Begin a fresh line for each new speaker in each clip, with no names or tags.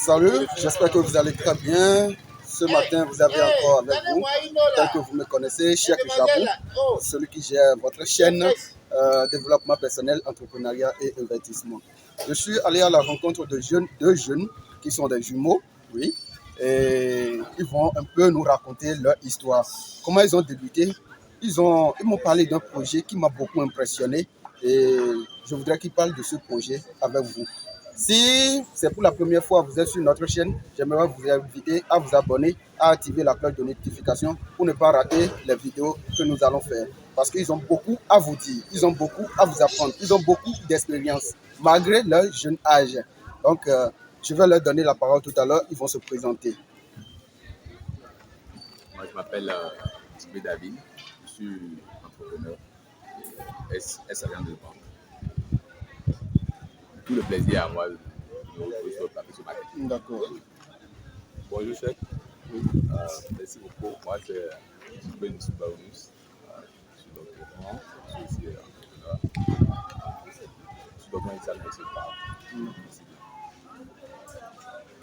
Salut, j'espère que vous allez très bien. Ce matin, vous avez encore avec vous, tel que vous me connaissez, Cheikh Jabou, celui qui gère votre chaîne développement personnel, entrepreneuriat et investissement. Je suis allé à la rencontre de deux jeunes qui sont des jumeaux, oui, et ils vont un peu nous raconter leur histoire. Comment ils ont débuté. Ils m'ont parlé d'un projet qui m'a beaucoup impressionné et je voudrais qu'ils parlent de ce projet avec vous. Si c'est pour la première fois que vous êtes sur notre chaîne, j'aimerais vous inviter à vous abonner, à activer la cloche de notification pour ne pas rater les vidéos que nous allons faire. Parce qu'ils ont beaucoup à vous dire, ils ont beaucoup à vous apprendre, ils ont beaucoup d'expérience, malgré leur jeune âge. Donc, je vais leur donner la parole tout à l'heure, ils vont se présenter.
Moi, je m'appelle Tibé David, je suis entrepreneur et agent de banque. Tout le plaisir à moi de me retrouver sur le plateau ce matin.
D'accord.
Bonjour, chef. Merci beaucoup. Moi, c'est Tibé Nsubaounous. Je suis doctorant, je suis aussi entrepreneur. Je suis doctorant initial de ce parc.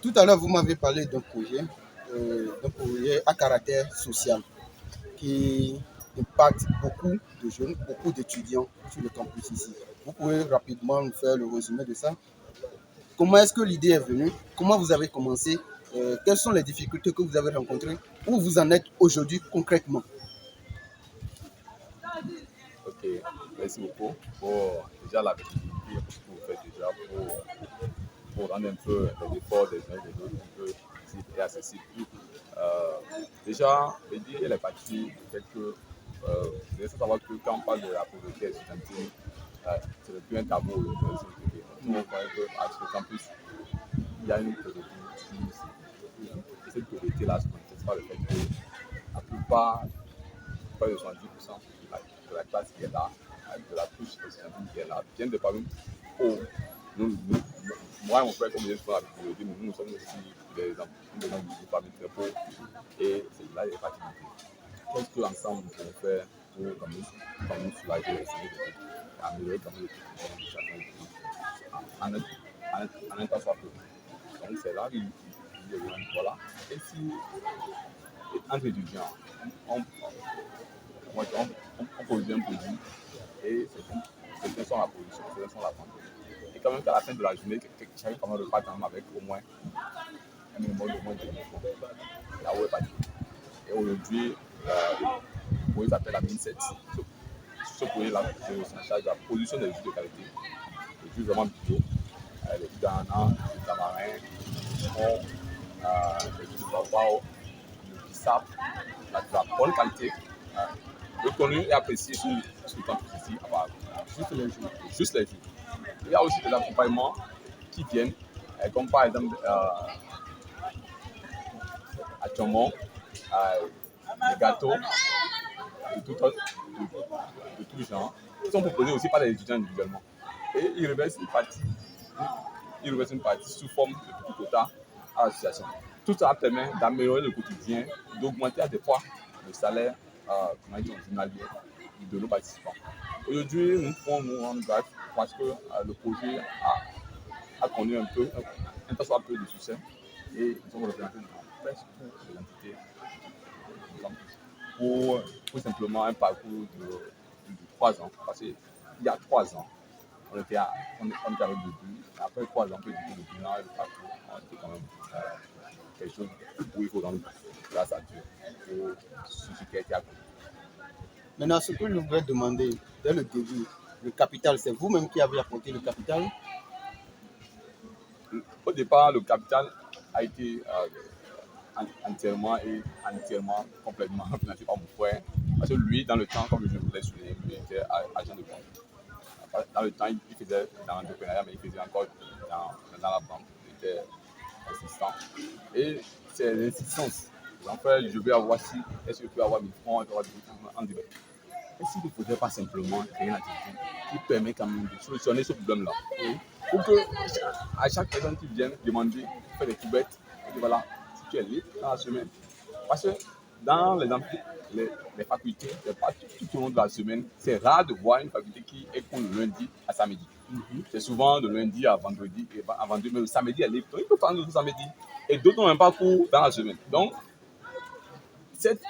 Tout à l'heure, vous m'avez parlé d'un projet à caractère social qui impacte beaucoup de jeunes, beaucoup d'étudiants sur le campus ici. Vous pouvez rapidement nous faire le résumé de ça? Comment est-ce que l'idée est venue? Comment vous avez commencé? Quelles sont les difficultés que vous avez rencontrées? Où vous en êtes aujourd'hui concrètement?
Ok, merci beaucoup pour déjà la visibilité que vous faites déjà pour rendre un peu les efforts des uns et des autres un peu visibles et accessibles. Déjà, l'idée elle est partie du fait que vous devez savoir que quand on parle de la pauvreté estudiantine, c'est le plus un tabou au université. Nous, on croit qu'à ce campus, il y a une pauvreté qui et cette pauvreté-là se manifeste par le fait que la plupart, pas de 70% de la classe qui est là, de la couche estudiantine qui est là, viennent de parmi pauvres. Moi et mon frère, comme je disais, nous sommes aussi des gens de familles très pauvres et c'est là les facilités. Qu'est-ce qu'ensemble nous pouvons faire pour quand même soulager les séries de améliorer quand même le quotidien de chacun en un temps soit peu. Donc c'est là qu'il voilà. Et si entre étudiants, on produit un produit et certains sont la production, certains sont la vente. Et quand même qu'à la fin de la journée, chacun quand même repart quand même avec au moins un minimum de moins de développement. Là où est parti. Et aujourd'hui, le projet s'appelle la mine 7. Ce projet-là, c'est en charge de la production des jus de qualité. Des jus vraiment bio. Les jus d'ananas, les jus tamarin, les jus de babao, le bissap, la bonne qualité. Reconnu et apprécié sur le campus ici. Juste les jus. Il y a aussi des accompagnements qui viennent, comme par exemple à Tchomon, des gâteaux de tout genre, qui sont proposés aussi par les étudiants individuellement. Et ils reversent une partie sous forme de petits quotas à l'association. Tout ça permet d'améliorer le quotidien, d'augmenter à des fois le salaire journalier de nos participants. Aujourd'hui, nous pouvons nous rendre grâce parce que le projet a connu un temps soit peu de succès et nous sommes représentés dans presque toutes les entités du campus pour simplement un parcours de 3 ans. Parce qu'il y a 3 ans, on était avec le début. Après 3 ans, on peut dire que le bilan et le parcours ont été quand même quelque chose où il faut rendre grâce à Dieu pour ce qui a été accompli.
Maintenant, ce que je voudrais demander dès le début, le capital, c'est vous-même qui avez apporté le capital?
Au départ, le capital a été entièrement, complètement financé par mon frère. Parce que lui, dans le temps, comme je vous l'ai souligné, il était agent de banque. Dans le temps, il faisait dans l'entrepreneuriat, mais il faisait encore dans la banque. Il était assistant. Et c'est l'insistance. En fait, je vais avoir est-ce que je peux avoir 1000 francs, en direct. Et si vous ne pouvez pas simplement créer une activité qui permet quand même de solutionner ce problème-là, pour que à chaque personne qui vient demander, faire des coubettes, et voilà, si tu es libre dans la semaine. Parce que dans les facultés, tout au long de la semaine, c'est rare de voir une faculté qui est pour le lundi à samedi. C'est souvent de lundi à vendredi, mais le samedi, elle est libre. Donc, il peut prendre le samedi. Et d'autres n'ont même pas cours dans la semaine. Donc, cette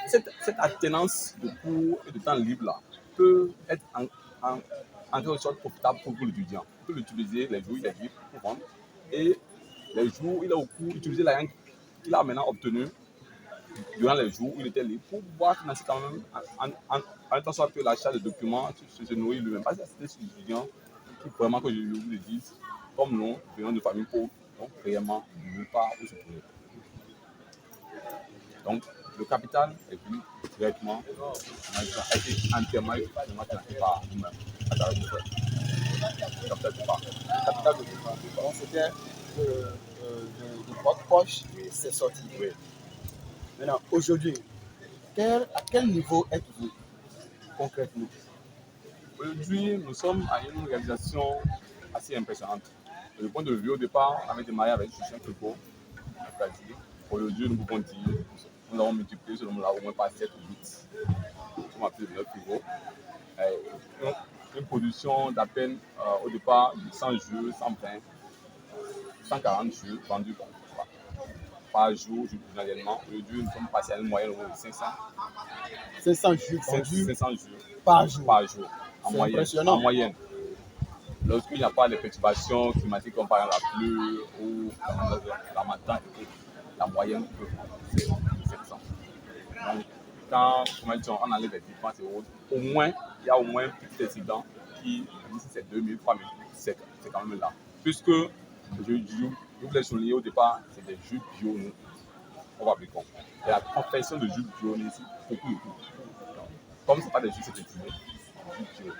alternance de cours et de temps libre-là peut être en quelque sorte profitable pour l'étudiant. Il peut l'utiliser les jours où il est libre pour vendre et les jours où il est au cours, utiliser l'argent qu'il a maintenant obtenu durant les jours où il était libre pour pouvoir financer quand même en étant soit que l'achat de documents, se nourrir lui-même. Parce que c'est des étudiants qui vraiment, que je vous le dise, comme nous, venons de familles pauvres, donc réellement nulle part où se trouver. Donc, le capital est venu directement, a été entièrement financé par nous-mêmes, à travers nos frères. Le capital de départ.
Le capital de départ. Donc, c'était de votre poche, c'est sorti.
Oui.
Maintenant, aujourd'hui, à quel niveau êtes-vous concrètement?
Aujourd'hui, nous sommes à une réalisation assez impressionnante. De le point de vue, au départ, on avait démarré avec Justin Frigo, aujourd'hui, nous pouvons dire, nous avons multiplié ce nombre-là au moins par 7 ou 8. Nous sommes à plus de 9 frigos. Une production d'à peine, au départ, 100 jeux, 120, 140 jeux vendus par jour, journalièrement. Aujourd'hui, nous sommes passés à une moyenne de 500.
500 jeux vendus
500 jeux
par jour.
En moyenne. Lorsqu'il n'y a pas de perturbations climatiques comme par exemple la pluie ou la matin, la moyenne c'est 700. Donc, quand on enlève les dépenses et autres, il y a au moins un petit incident qui, même si c'est 2000, 3000, c'est quand même là. Puisque, je voulais souligner au départ, c'est des jus bio, nous, on va fabriquer. Et la confection de jus bio, ici, beaucoup de coûts. Comme ce n'est pas des jus synthétisés, jus bio,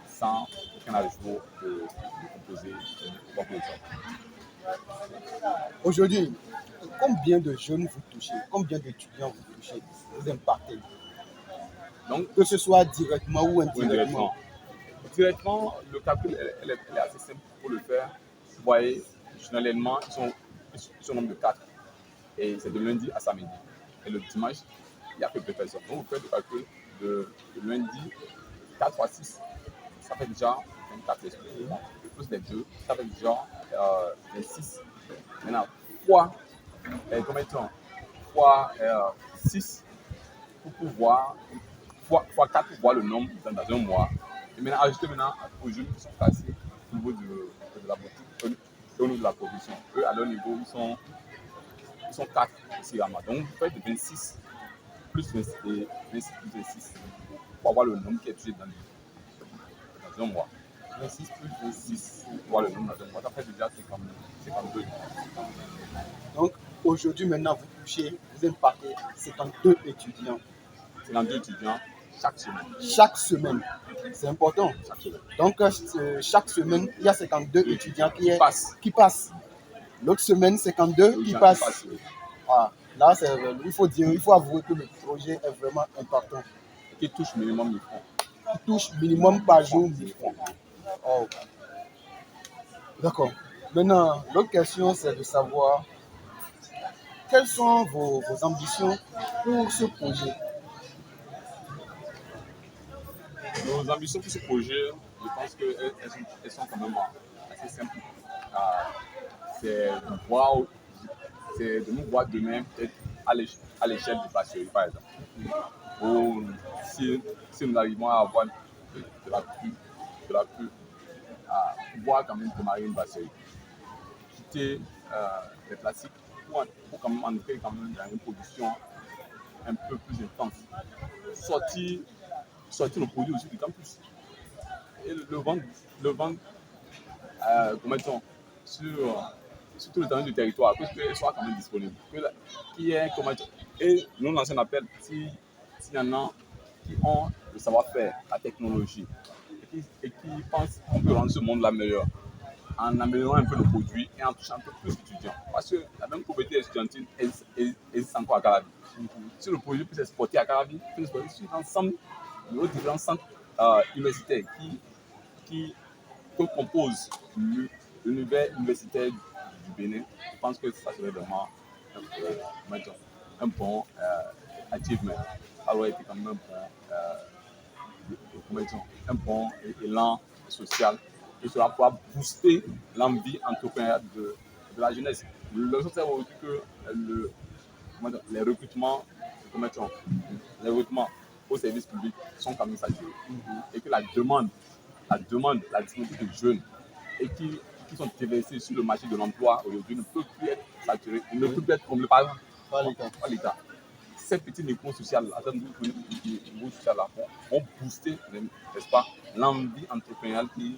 sans aucun ajout de composés,
Aujourd'hui, combien de jeunes vous touchez? Combien d'étudiants vous touchez? Vous impactez? Donc, que ce soit directement ou indirectement.
Directement, le calcul elle est assez simple pour le faire. Vous voyez, journalièrement, ils sont au nombre de 4. Et c'est de lundi à samedi. Et le dimanche, il y a peu de personnes. Donc, vous faites le calcul de lundi, 4 fois 6, ça fait déjà 24 esprits. Plus les 2, ça fait déjà 26. Maintenant, fois 6 pour pouvoir, fois 4 pour voir le nombre dans un mois. Et maintenant, ajouter maintenant aux jeunes qui sont placés au niveau de la boutique, au niveau de la production. Eux, à leur niveau, ils sont 4 aussi à moi. Donc, vous faites 26 plus 26 plus 26 pour avoir le nombre qui est touché dans un mois. 26 plus 26 pour voir le nombre dans un mois. Ça fait déjà 52.
Donc, aujourd'hui, maintenant, vous touchez, vous impactez 52 étudiants.
52 étudiants chaque semaine.
Chaque semaine. C'est important.
Chaque semaine.
Donc, chaque semaine, il y a 52 étudiants qui passent. L'autre semaine, 52 qui passent. Ah, là, il faut avouer que le projet est vraiment important.
Qui touche minimum 1000 francs.
Qui touche minimum par jour 1000 francs. Oh. D'accord. Maintenant, l'autre question, c'est de savoir quelles sont vos ambitions pour ce projet.
Nos ambitions pour ce projet, je pense qu'elles sont quand même assez simples. C'est de nous voir demain peut-être à l'échelle du brasserie, par exemple. Ou si nous arrivons à avoir de la pluie, à pouvoir quand même démarrer une brasserie. Quitter les plastiques pour quand même entrer quand même dans une production un peu plus intense. Sortir le produit aussi du campus. Et le vendre comment dire, sur tout le terrain du territoire, pour qu'il soit quand même disponible. Et nous lançons un appel s'il y en a qui ont le savoir-faire, la technologie, et qui pensent qu'on peut rendre ce monde-là meilleur, en améliorant un peu le produit et en touchant un peu plus d'étudiants. Parce que la même pauvreté estudiantine existe encore à Calavi. Si le projet peut s'exporter à Calavi, peut s'exporter sur l'ensemble de nos différents centres universitaires qui composent l'univers universitaire du Bénin. Je pense que ça serait vraiment un bon achievement. Ça aurait été quand même un bon élan social et cela pourra booster l'envie entrepreneuriale de la jeunesse. Le sait aujourd'hui que les recrutements, les recrutements au service public sont quand même saturés et que la demande, la disponibilité de jeunes et qui sont déversés sur le marché de l'emploi aujourd'hui ne peut plus être saturés, ne peut plus être comblés par l'État. Ces petits niveaux sociaux, vont booster, n'est-ce pas, l'envie entrepreneuriale qui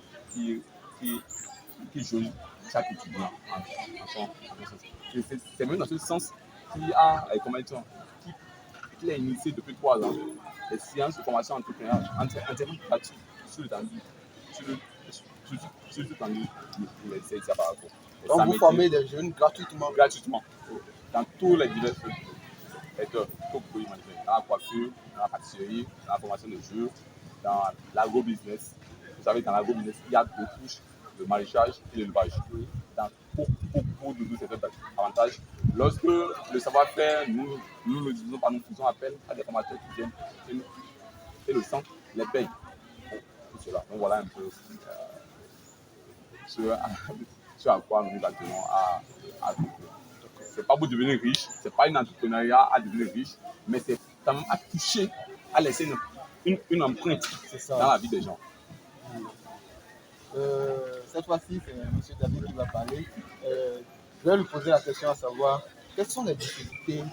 jaillit chaque étudiant en son sens. C'est même dans ce sens qu'il a initié depuis 3 ans les séances de formation entrepreneuriale entièrement gratuites sur le tendu les services par rapport.
Donc vous formez des jeunes gratuitement
dans tous les divers secteurs que vous pouvez imaginer, dans la coiffure, dans la pâtisserie, dans la formation de jeux, dans l'agro-business. Vous savez, dans l'agro-business, il y a 2 couches, le maraîchage et l'élevage. Dans beaucoup de ces avantages, lorsque le savoir-faire, nous le disons pas, nous faisons appel à des formateurs qui viennent et le sang les paye pour cela. Donc voilà un peu ce à quoi nous attendons à c'est pas pour devenir riche, c'est pas une entrepreneuriat à devenir riche, mais c'est quand même à toucher, à laisser une empreinte dans la vie des gens.
Cette fois-ci, c'est M. David qui va parler. Je vais lui poser la question à savoir quelles sont les difficultés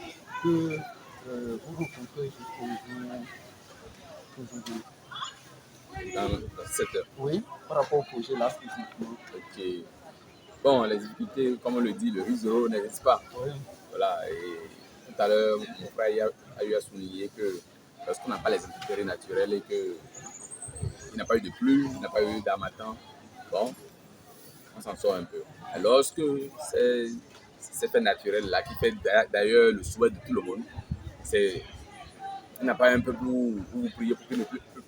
que vous rencontrez aujourd'hui
dans ce secteur.
Oui, par rapport au projet là spécifiquement.
Ok. Bon, les difficultés, comme on le dit, le risque zéro n'existe pas.
Oui.
Voilà, et tout à l'heure, mon frère a eu à souligner que lorsqu'on n'a pas les intempéries naturelles et qu'il n'y a pas eu de pluie, il n'y a pas eu d'harmattan, bon, on s'en sort un peu. Et lorsque c'est fait naturel-là, qui fait d'ailleurs le souhait de tout le monde, il n'y a pas un peu pour vous prier pour qu'il ne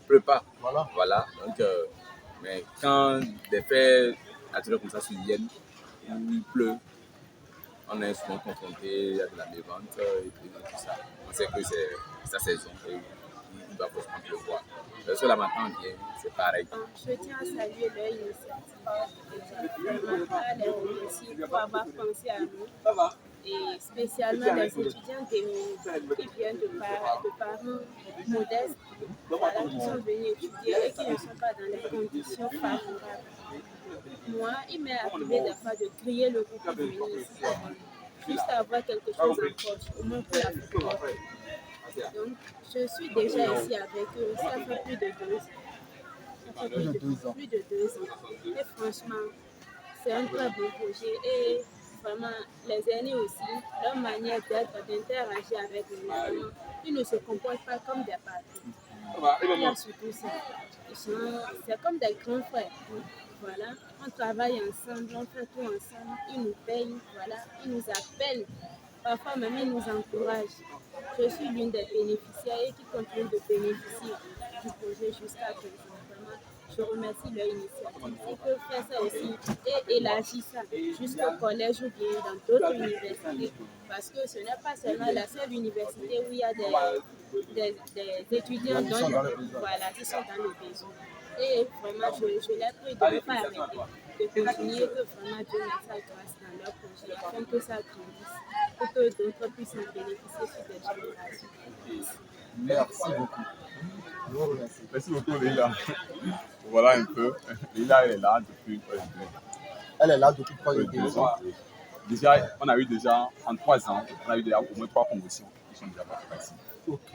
pleut pas. Voilà. Donc, mais quand des faits naturels comme ça surviennent, où il pleut, on est souvent confronté à de la mévente et tout ça. On sait que c'est sa saison et il doit forcément pleuvoir. Lorsque la matin vient, c'est pareil.
Je tiens à saluer leur initiative. Vraiment, les remercier pour avoir pensé à nous. Et spécialement les étudiants qui viennent de parents modestes, voilà, qui sont venus étudier et qui ne sont pas dans les conditions favorables. Moi, il m'est arrivé des fois de crier le groupe pour venir ici, juste avoir quelque chose en poche, au moins pour la foutre. Donc, je suis déjà ici avec eux, ça fait plus de 2 ans. Plus de 2 ans. Et franchement, c'est un très bon projet. Et vraiment, les aînés aussi, leur manière d'interagir avec les enfants, ils ne se comportent pas comme des parents. Il y a surtout ça. C'est comme des grands frères. Voilà, on travaille ensemble, on fait tout ensemble, ils nous payent, voilà, ils nous appellent, parfois même ils nous encouragent. Je suis l'une des bénéficiaires et qui continue de bénéficier du projet jusqu'à présent. Vraiment, je remercie leur initiative. Ils peuvent faire ça aussi et élargir ça jusqu'au collège ou bien dans d'autres universités. Parce que ce n'est pas seulement la seule université où il y a des étudiants qui sont dans le besoin. Et vraiment, je les prie de ne pas arrêter, de continuer, que vraiment Dieu mette sa grâce dans leur projet, afin que ça grandisse, pour que d'autres puissent en bénéficier sur des générations.
Merci beaucoup.
Merci beaucoup, Leïla. Voilà un peu. Leïla, elle est là depuis
2 ans.
Déjà, on a eu déjà, en 3 ans, on a eu déjà au moins 3 promotions qui sont déjà passées.
Ok.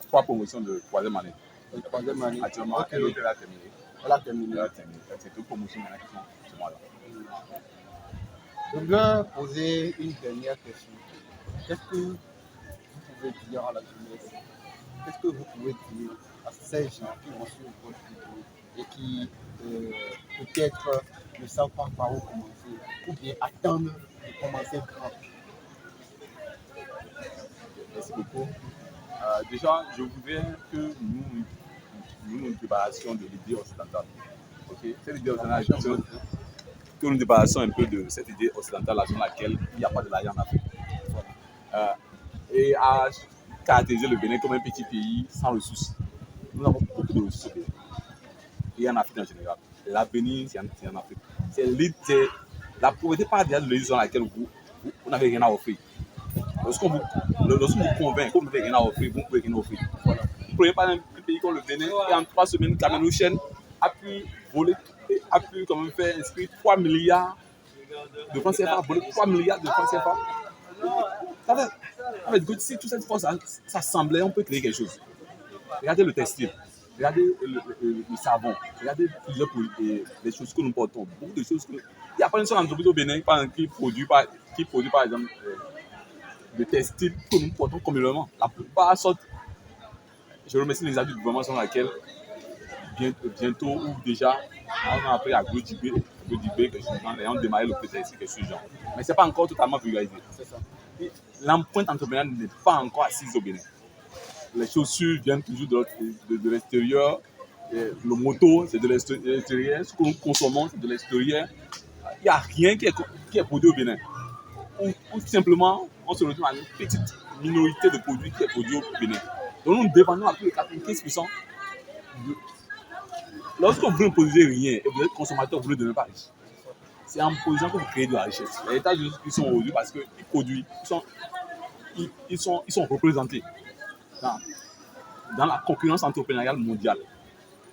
3 promotions de 3e année.
De 3e année.
Actuellement,
Okay.
elle a terminé.
Elle a terminé.
C'est 2 promotions maintenant qui sont actuellement là.
Je voudrais poser une dernière question. Qu'est-ce que vous pouvez dire à la jeunesse? Qu'est-ce que vous pouvez dire à ces gens qui vont sur votre vidéo et qui peut-être ne savent pas par où commencer ou bien attendent de commencer grand?
Merci beaucoup. Déjà, je voudrais que nous nous débarrassions de l'idée occidentale. Okay? Cette idée occidentale, que nous débarrassions un peu de cette idée occidentale sur laquelle il n'y a pas de l'argent en Afrique. Et à caractériser le Bénin comme un petit pays sans ressources. Nous avons beaucoup de ressources et en Afrique en général. l'avenir, c'est en Afrique. C'est la pauvreté par déjà de l'île dans laquelle vous n'avez rien à offrir. Lorsqu'on vous convainc que vous n'avez rien à offrir, vous ne pouvez rien offrir. Voilà. Vous prenez par exemple un pays comme le Bénin, et en 3 semaines, Cameroun a pu voler, a pu quand même faire inscrire 3 milliards de francs CFA, voler 3 milliards de francs CFA. Ça veut dire que si toute cette force s'assemblait, on peut créer quelque chose. Regardez le textile, regardez le savon, regardez les choses que nous portons. Beaucoup de choses que... Il n'y a pas une seule entreprise au Bénin qui produit par exemple le textile que nous portons communément. La plupart sortent. Je remercie les avis du gouvernement sur laquelle bientôt ou déjà on a appris à Glodibé, que et on démarré le textile, quelque chose genre. Mais ce n'est pas encore totalement vulgarisé. C'est ça. L'empreinte entrepreneuriale n'est pas encore assise au Bénin. Les chaussures viennent toujours de l'extérieur. Le moto, c'est de l'extérieur. Ce que nous consommons, c'est de l'extérieur. Il n'y a rien qui est produit au Bénin. Ou simplement, on se retrouve à une petite minorité de produits qui est produit au Bénin. Donc nous dépendons à plus de 95%. Lorsque vous ne produisez rien et vous êtes consommateur, vous ne devenez pas riche. C'est en produisant que vous créez de la richesse. Les États-Unis, ils sont aujourd'hui parce qu'ils produisent, ils sont représentés dans la concurrence entrepreneuriale mondiale.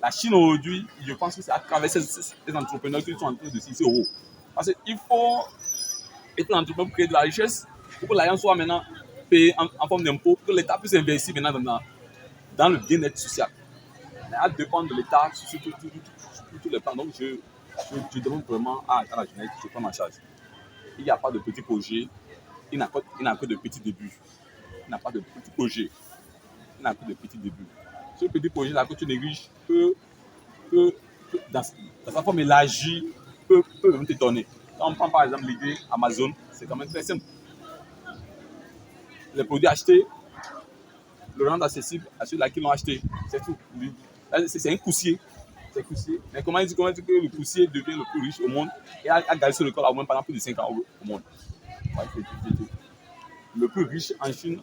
La Chine aujourd'hui, je pense que c'est à travers ces entrepreneurs qui sont en train de s'y haut. Parce qu'il faut être un entrepreneur pour créer de la richesse, pour que l'argent soit maintenant payé en forme d'impôt, pour que l'État puisse investir maintenant dans le bien-être social. Mais à dépendre de l'État sur tous les plans. Donc je demande vraiment à la jeunesse de prendre en charge. Il n'y a pas de petits projets, il n'a que de petits débuts. Il n'a pas de petits projets, il n'a que de petits débuts. Ce petit projet-là que tu négliges peut dans sa forme élargie, peut même t'étonner. Quand on prend par exemple l'idée Amazon, c'est quand même très simple. Les produits achetés, le rendre accessible à ceux-là qui l'ont acheté, c'est tout. C'est un poussier. C'est poussier. Mais comment dire que le poussier devient le plus riche au monde et a gardé sur le corps au moins pendant plus de 5 ans au monde. Ouais, le plus riche en Chine,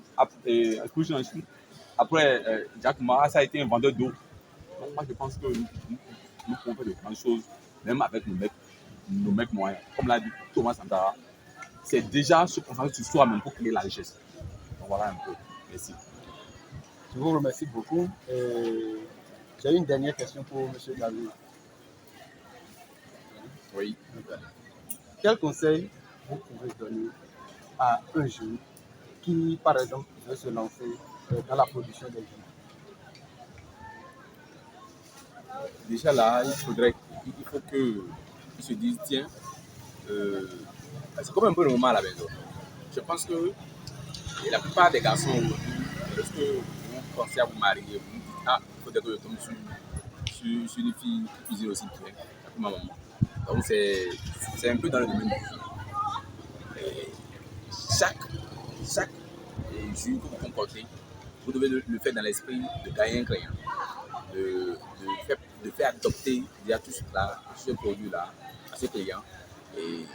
après Jack Ma, ça a été un vendeur d'eau. Donc moi je pense que nous pouvons faire de grandes choses, même avec nos mecs moyens. Comme l'a dit Thomas Sankara, c'est déjà se concentrer sur soi-même pour créer la richesse. Donc voilà un peu. Merci.
Je vous remercie beaucoup. J'ai une dernière question pour M. David.
Oui.
Quel conseil vous pouvez donner à un jeune qui, par exemple, veut se lancer dans la production des vins?
Déjà là, il faut qu'il se dise, tiens, c'est comme un peu le moment à la maison. Je pense que la plupart des garçons aujourd'hui, lorsque vous pensez à vous marier, vous vous dites, ah, il faut que je tombe sur une fille qui cuisine aussi bien, comme ma maman. Donc c'est un peu dans le domaine du vin. Chaque jus que vous comportez, vous devez le faire dans l'esprit de gagner un client, de faire adopter déjà tout ce produit-là à ce client et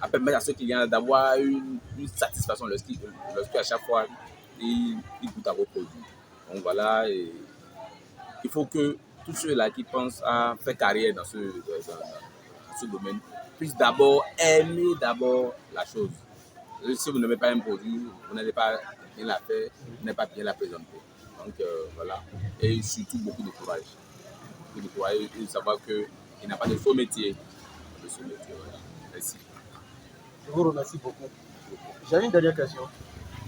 à permettre à ce client d'avoir une satisfaction lorsqu'à chaque fois il goûte à vos produits. Donc voilà, et il faut que tous ceux-là qui pensent à faire carrière dans ce domaine puissent d'abord aimer la chose. Si vous n'aimez pas un produit, vous n'allez pas bien la faire, vous n'allez pas bien la présenter. Donc voilà, et surtout beaucoup de courage. Beaucoup de courage et de savoir qu'il n'y a pas de faux métier. Voilà. Merci.
Je vous remercie beaucoup. J'ai une dernière question.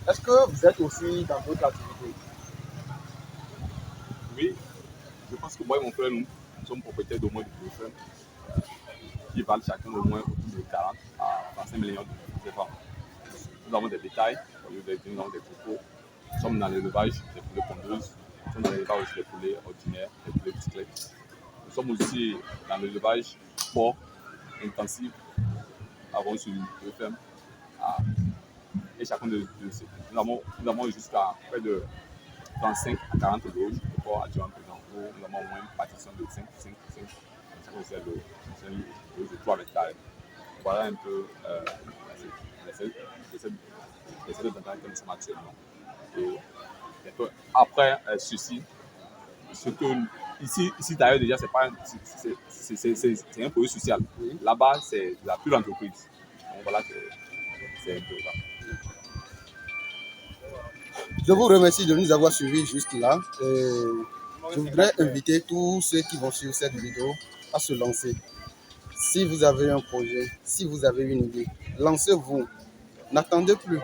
Est-ce que vous êtes aussi dans d'autres activités?
Oui, je pense que moi et mon frère, nous sommes propriétaires d'au moins de 2 fermes qui valent chacun au moins autour de 40 à 35 millions de francs. Nous avons des bétails, nous avons des troupeaux. Nous sommes dans l'élevage des poulets pondeuses. Nous sommes dans l'élevage aussi des poulets ordinaires, des poulets bicyclettes. Nous sommes aussi dans l'élevage sport intensif. Nous avons sur 2 fermes. Et chacun de ces. Nous avons jusqu'à près de 35 à 40 loges de porc actuellement présents. Nous avons au moins une partition de 5 de 3 mètres carrés. Voilà un peu les services d'intérêt que nous sommes actuellement. Et après ceci, ce que ici d'ailleurs déjà c'est un projet social.
Oui.
Là-bas c'est la pure entreprise. Donc voilà, c'est un peu ça.
Je vous remercie de nous avoir suivis juste là. Je voudrais inviter tous ceux qui vont suivre cette vidéo à se lancer. Si vous avez un projet, si vous avez une idée, lancez-vous. N'attendez plus.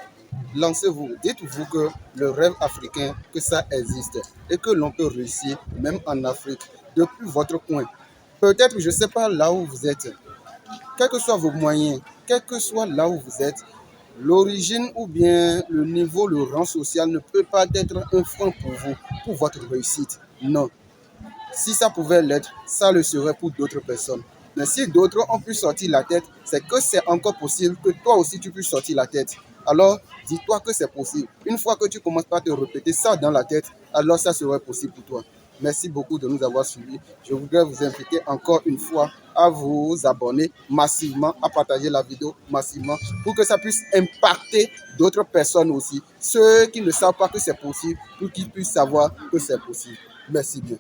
Lancez-vous. Dites-vous que le rêve africain, que ça existe et que l'on peut réussir même en Afrique, depuis votre coin. Peut-être, je ne sais pas là où vous êtes. Quels que soient vos moyens, quel que soit là où vous êtes, l'origine ou bien le niveau, le rang social ne peut pas être un frein pour vous, pour votre réussite. Non. Si ça pouvait l'être, ça le serait pour d'autres personnes. Mais si d'autres ont pu sortir la tête, c'est que c'est encore possible que toi aussi tu puisses sortir la tête. Alors, dis-toi que c'est possible. Une fois que tu commences par te répéter ça dans la tête, alors ça serait possible pour toi. Merci beaucoup de nous avoir suivis. Je voudrais vous inviter encore une fois à vous abonner massivement, à partager la vidéo massivement pour que ça puisse impacter d'autres personnes aussi. Ceux qui ne savent pas que c'est possible, pour qu'ils puissent savoir que c'est possible. Merci bien.